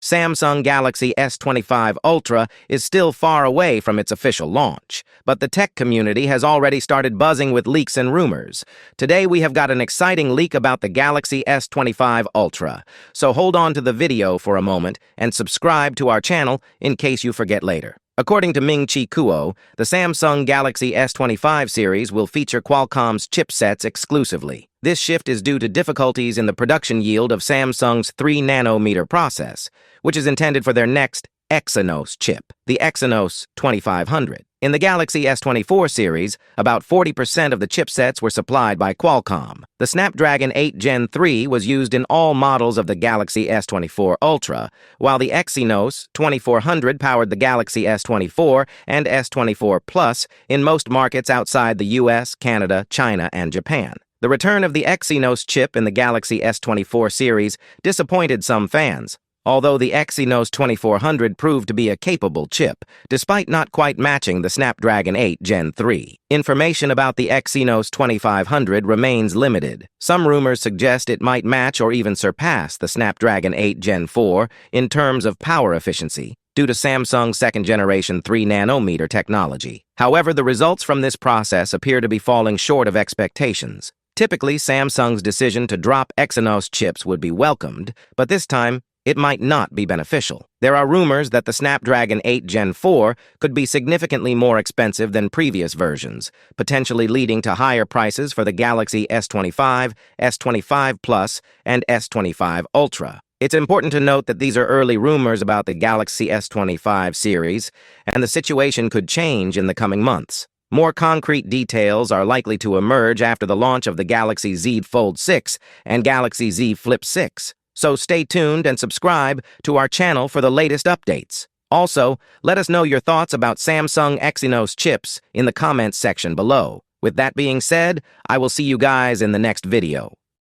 Samsung Galaxy S25 Ultra is still far away from its official launch, but the tech community has already started buzzing with leaks and rumors. Today we have got an exciting leak about the Galaxy S25 Ultra, so hold on to the video for a moment and subscribe to our channel in case you forget later. According to Ming-Chi Kuo, the Samsung Galaxy S25 series will feature Qualcomm's chipsets exclusively. This shift is due to difficulties in the production yield of Samsung's 3nm process, which is intended for their next Exynos chip, the Exynos 2500. In the Galaxy S24 series, about 40% of the chipsets were supplied by Qualcomm. The Snapdragon 8 Gen 3 was used in all models of the Galaxy S24 Ultra, while the Exynos 2400 powered the Galaxy S24 and S24 Plus in most markets outside the US, Canada, China, and Japan. The return of the Exynos chip in the Galaxy S24 series disappointed some fans, although the Exynos 2400 proved to be a capable chip, despite not quite matching the Snapdragon 8 Gen 3. Information about the Exynos 2500 remains limited. Some rumors suggest it might match or even surpass the Snapdragon 8 Gen 4 in terms of power efficiency, due to Samsung's second-generation 3nm technology. However, the results from this process appear to be falling short of expectations. Typically, Samsung's decision to drop Exynos chips would be welcomed, but this time, it might not be beneficial. There are rumors that the Snapdragon 8 Gen 4 could be significantly more expensive than previous versions, potentially leading to higher prices for the Galaxy S25, S25 Plus, and S25 Ultra. It's important to note that these are early rumors about the Galaxy S25 series, and the situation could change in the coming months. More concrete details are likely to emerge after the launch of the Galaxy Z Fold 6 and Galaxy Z Flip 6. So stay tuned and subscribe to our channel for the latest updates. Also, let us know your thoughts about Samsung Exynos chips in the comments section below. With that being said, I will see you guys in the next video.